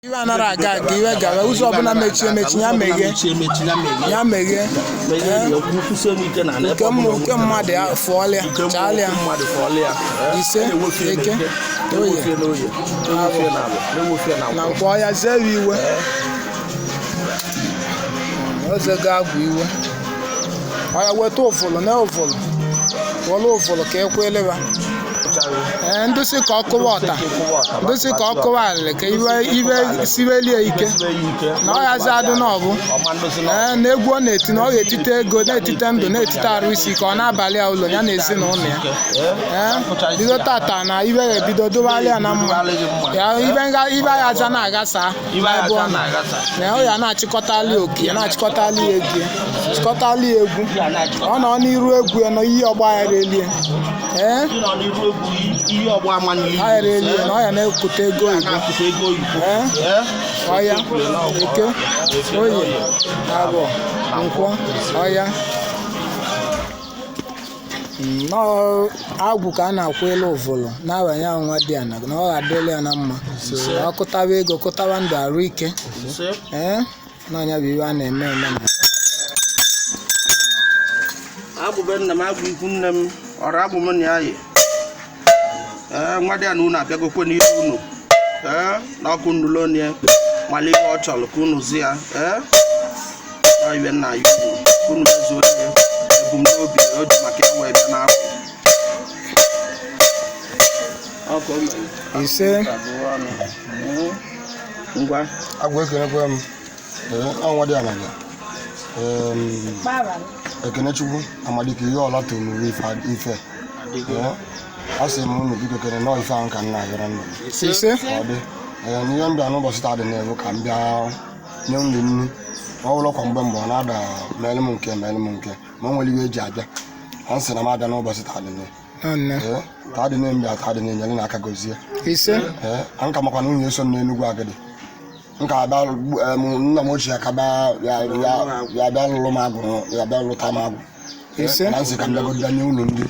Iwe anara aga iwe gara ụzọ ọbụla mechie ya meghe nke mmadụ ya fụọlịa chaalịa ise eke oye na nkwọ ya zere iwe ozego agwụ iwe ọya weta ụfụlụ na ụfụlụ wọlụ ụfụlụ ka ekweleba ndị si ka ọkụwa ọta ndị si ka ọkụwa alịlị ka iwe sibelie ike na ọ ya zi adụ n'ọbụ na egwu ọ na-eti na ọ ga-etite ego na-etite ndụ na-etite arụ isi ka ọ na-abalị ya ụlọ ya na ezinụlọ ya bido tata na iwe ga-ebido dobalị ya na mma ya ibe ya aza na-agasa ebe ọ na ọ ya na-achịkọtali oke ya na-achịkọtali ego chịkọtali egwu ọ nọ n'iru egwu ya na iyi ọgba ya relie ayere elie na ọ ya na-ekute ego oyibo ọya eke oye abụọ nkwọ ọya agwụ ka a na-akwụ elu ụvụlụ n'abanye ahụ Nwadiana na ọ ga-adịla ya na mma ọ kụtaba ego kụtaba ndụ arụ ike na ọnya bụ iwe a na-eme na Agwu nna m agwụ Ikwunne m ọrụ agwụ m na ya Nwadiana unu abịagokwe n'ihu unu na ọkụ nnulonie mali ihe ọ chọrọ ka unu zi ya iwe nna ya unu bezuo ebumnobi o ji maka ya wee bịa n'afọ ise ngwa agwụ ekenekwe m Nwadiana Ekenechukwu amadike ihe ọla tonu ife a sị m unu biko kere nọọ ife ahụ ka m na-agara ndụ ise ọ dị n'ihe m bịa n'ụbọchị taa dị n'elu ka m bịa nye m nri ọ bụrụ kwa mgbe ọ na-ada meelụ m nke ma o nwere iwe eji abịa a sị na m abịa n'ụbọchị taa dị taa dị mbịa taa dị nyere n'aka gozie ise a nka makwa na nwunye eso m n'Enugwu Agadi nka abịa nna m ochie ka ya bịa lụrụ m agwụ ya bịa lụta m agwụ na nsị ka m bịagodo nye unu ndị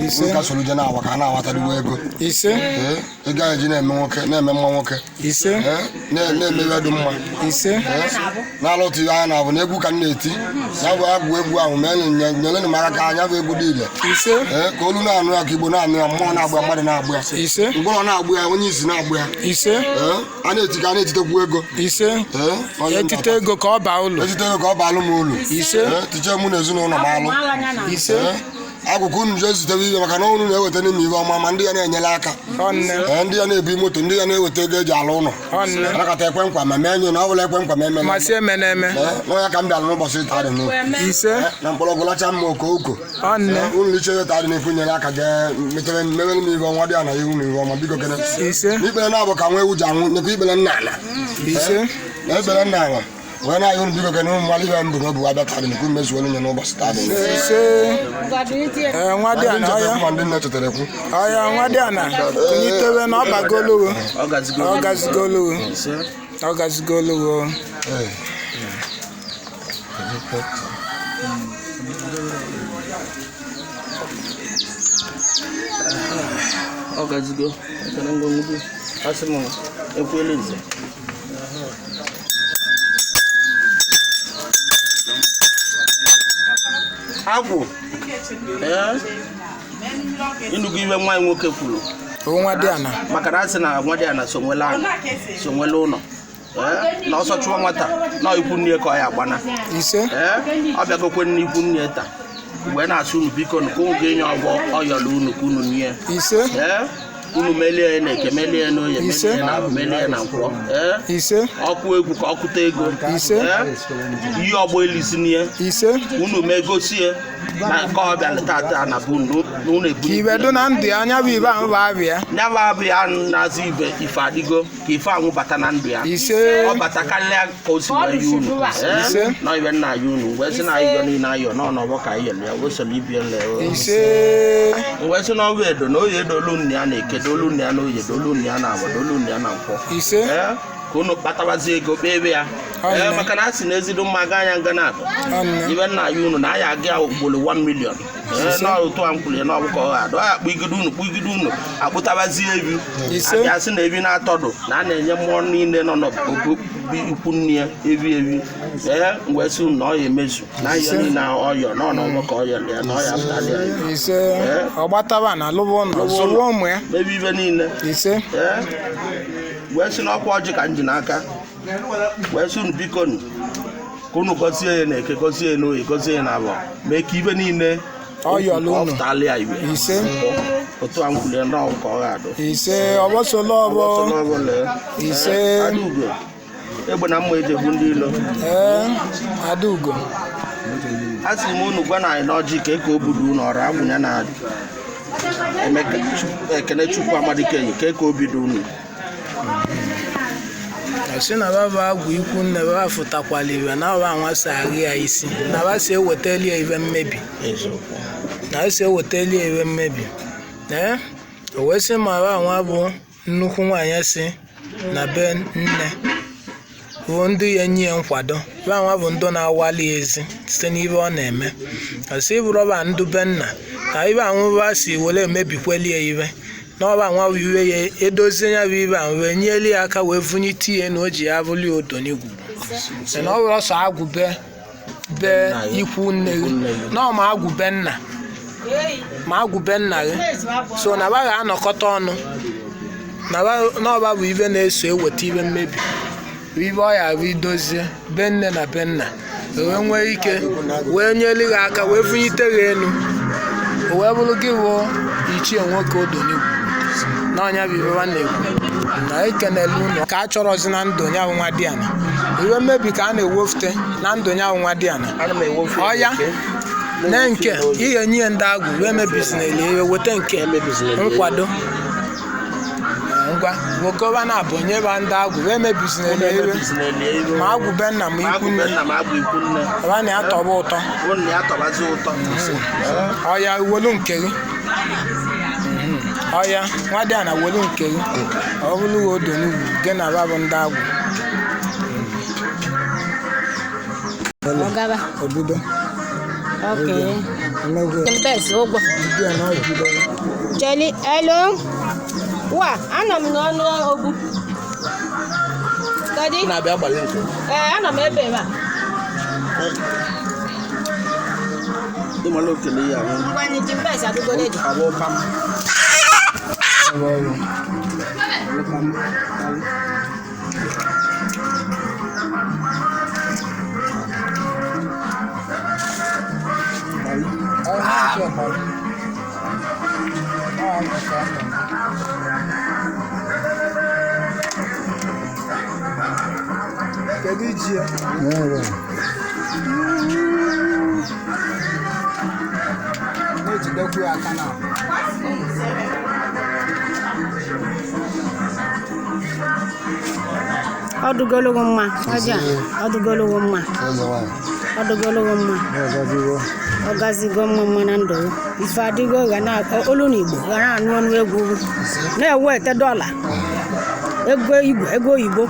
nka soro je na-awa ka a na-awatariwo ego ise ị gaghị eji na-eme mma nwoke ise na-eme iwe dị mma ise na-alụtụ ihe anya na-abụ na egwu ka m na-eti ya bụ agwụ egwu ahụ nyere m aka ka anya bụ egwu dị ile ise ka olu na-anụ ya ka Igbo na-anụ ya mmụọ na-agbụ ya mmadụ na-agbụ ya ise mgbọrọ na-agbụ ya onye isi na-agbụ ya ise a na-eti ka a na-etitekwu ego ise etite ego ka ọ baa ụlọ etite ego ka ọ baalụ m ụlọ ise tiche mụ na ezinụlọ m alụ ise agwụkwụ unu je zitewe ihe maka na unu na-eweta n'ime ihe ọma ma ndị ya na-enyere aka ndị ya na-ebu moto ndị ya na-eweta ego eji alụ ụlọ anakọta ekwe nkwa ma mee nye na ọ bụla ekwe nkwa ma eme n'ọnya ka m bịara n'ụbọchị taa dị ise na mkpọrọgwụ lacha mma oko unu liche ihe taa dị n'ekwu nyere aka jee mewere m ihe ọnwa dị ya na ihu na ihe ọma biko kene n'ikpere na-abụ ka nwa ewu ji anwụ nyekwa ikpere nna ala na ekpere nna ala wee na ahụ biko kene ụmụ mmadụ ibe mbụ n'obu abịa taa dị n'ekwu mmezu onye n'ụbọchị taa dị Nwadiana ọya Nwadiana kunitewe na ọbagolowo ọ gazigolowo ọ gazigo ekene ngwongwo asị m ekwele nze agwụ ịnụgo iwe nwaanyị nwoke kwuru Nwadiana maka na asị na Nwadiana so nwele ụlọ na ọsọ chụọ nwata na Ikwunne ka ọ ya agbana ise ọ bịagokwe n'Ikwunne taa mgbe na-asụ unu biko ka ụmụ ga-enye ọgbọ ọyọlụ unu ka unu nye ise unu melie na eke melie na oye melie na abụ melie na nkwọ ise ọkụ egwu ka ọkụta ego ise ihe ọgbọ elisi n'ihe ise unu megosie na nke ọ bịara tata na bụ unu ebu ibe do na ndụ ya anya bụ ibe ahụ bụ abịa ya bụ abịa na-azụ ife adịgo ka ife ahụ bata na ndụ ya ise ọ bata karịa ka o si wee ya unu na ibe nna ya unu wee sị na ayọ niile ayọ na ọnọbọ ka ayọlụ ya wee soro ibie nle ise wee sị na ọbụ edo na oye edolu nna ya na-eke dolu nna ya na oye dolu nna ya na agba dolu nna ya na nkwọ ise ka unu kpatabazi ego kpebe ya maka na a sị na ezigbo mma ga anya nga na-abụ ibe nna ya unu na aya aga ugboro 1 million na otu a mkwulie na ọbụka ọha adụ ya kpụgide unu akpụtabazie ebi abịasị na ebi na-atọdụ na a na-enye mmụọ niile nọ Ikwunne ya evi mgbe si na ọ ya emezu na ihe niile ọyọ na ọbụka ọyọ ya na ọya pụtara ọgbataba na alụba ụlọ zụrụ ụmụ ya ebe ibe niile wee si n'ọkwa ọjị ka m ji n'aka wee si unu biko ka unu gọzie ya na eke gọzie ya n'oyi gọzie ya na abụọ mee ka ibe niile ọpụtala ya iwe otu a nkwulie ndị ọgwụ ka ọ ga-adụ ọgbọsọlọ Adaugo egbe na mma eji egbu ndị ilo Adaugo a sị m unu gwa na anyị n'ọjị ka eke obudu unu ọrụ agwụnya na Ekene Chukwu Amadikeyi ka eke obido unu si na baba Agwu Ikwunne baba fụtakwala iwe na ọba anwasị agị ya isi na ba si ewetali ya iwe mmebi na si ewetali ya iwe mmebi o wee sị ma ba anwa bụ nnukwu nwaanyị si na be nne bụ ndị ya nye nkwado ba anwa bụ ndị na-awali ezi site n'ibe ọ na-eme asị bụrụ ọba ndụ be nna na ibe anwụba si were emebikweli ya iwe n'ọba nwa iwe ya edozie ya bụ ibe a wee nyeli ya aka wee vụnyite ihe na o ji ya bụli odo n'igwu na ọ bụrụ ọsọ Agwu be Ikwunne gị na ma Agwu be nna gị so na ba ga-anọkọta ọnụ n'ọba bụ ibe na-eso eweta ibe mmebi ibe ọ ya bụ idozie be nne na be nna wee nwee ike wee nyeli gị aka wee vụnyite gị enu o wee bụrụ gị bụ ichie nwoke odo n'igwu n'ọnya bụ ibe na-ekwu na ekenele unu ka a chọrọzi na ndụ nya bụ Nwadiana iwe mmebi ka a na-ewefute na ndụ nya bụ Nwadiana ọya na nke ihe nye ndị Agwu wee mebizina iwe weta nke nkwado ngwa nwokoba na-abụ nye ba ndị Agwu wee mebizina iwe ma Agwu be nna ma Ikwunne aba na-atọba ụtọ ọya welu nke gị ọya Nwadiana welu nke gị ọ bụrụ odo n'ugwu gị na babụ ndị Agwu obido Jelly, hello. Wa, ana m n'ọnụ ogbu. Kadi? Na-abịa gbalị nke. Ana m ebe a. Dị mara okele ya ahụ. Ngwa ni Jimbes adịgo ready. Abụọ pam. Kedu iji ya? Na-ejidekwu aka na Ọdụgologo mma. Aja, ọdụgologo mma. Ọdụgologo mma. Ọgazigo mma na ndụ. Ife adịgo ga na olu n'Igbo ga na-anụ ọnụ egwu na-eweta $. Ego Igbo, ego oyibo.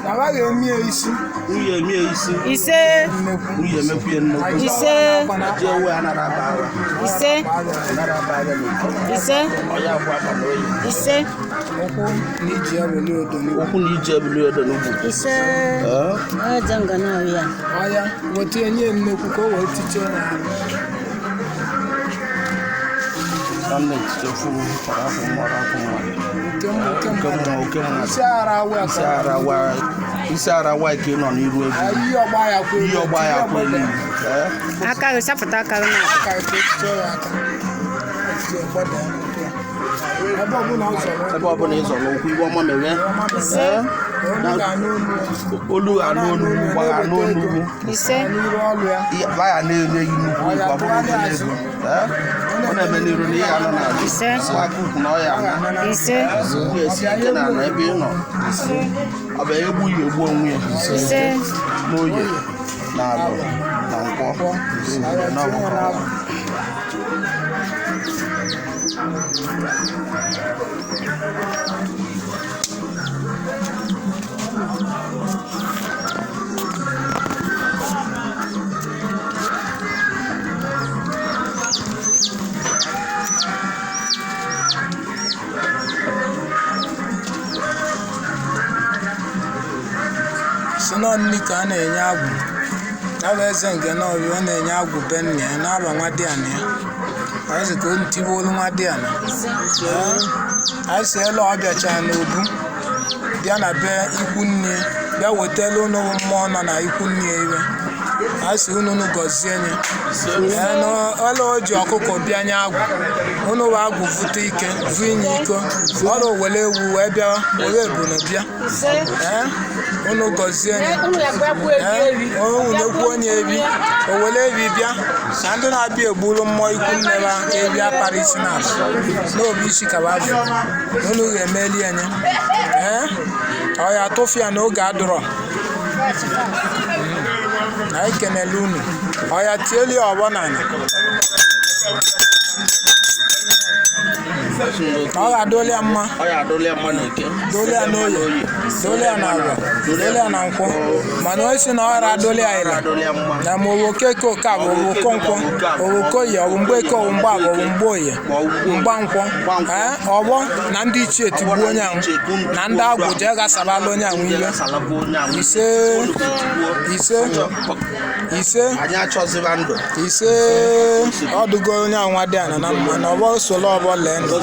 na ba ga-emi isi Ise. Ise. Ise. Ise. Ise. Okwu na iji ebuli odo n'ugwu. Ise. Ajanga na ọya. ọya weta enye nnekwu ka o wee tiche na isi ara wa ike nọ n'iru egwu ihe ọgba ya kweli Aka gị sapụta aka gị na ebe ọbụla ịzọ n'okwu iwe ọma mere olu anụ onugbu gbara anụ onugbu ise baya na-enye gị nnukwu ego ọ bụrụ ego ọ na-eme n'iru na ihe anọ na maka ukwu na ọya ise ga-esi ike na anọ ebe ị nọ ọ bụ egbu ya egbu onwe ya ise n'oye na alụ na nkwọ n'ọgbakọ si n'ọnị ka a na-enye agwụ ya bụ eze nke n'ọbịa ọ na-enye agwụ be nna ya n'aba Nwadiana ya ọzi ka o ntibe olu Nwadiana anyị si elu ọ bịachara n'obu bịa na be Ikwunne bịa wetala unu mmụọ nọ na Ikwunne iwe a sị unu gọzie nye ọla o ji ọkụkọ bịa nye agwụ unu bụ agwụ vute ike vu inye iko ọla owele ewu wee bịa were ebunu bịa unu gọzie nye ekwu onye ebi owele ebi bịa na ndị na-abịa egburu mmụọ Ikwunne ba ebi apara isi na azụ n'obi isi kabazụ unu ga-emeli enye ọ ya tụfịa n'oge adụrọ na ikenele unu ọ ya tieli ọgbọ n'anya ọ ga-adọlịa mma dolia n'oyi dolia na agwa dolia na nkwọ mana o si na ọ ra adọlịa ịla na ma owoke ke oke abụ owoko nkwọ owoko yi ọbụ mgbe eke ọbụ mgbe abụ mgbe oyi mgba nkwọ ọgbọ na ndị ichie tigbuo onye ahụ na ndị agwụ jee gasabala onye ahụ iwe ise ọdụgo onye ahụ Nwadiana na mma na ọgbọ solo ọgbọ lee ndụ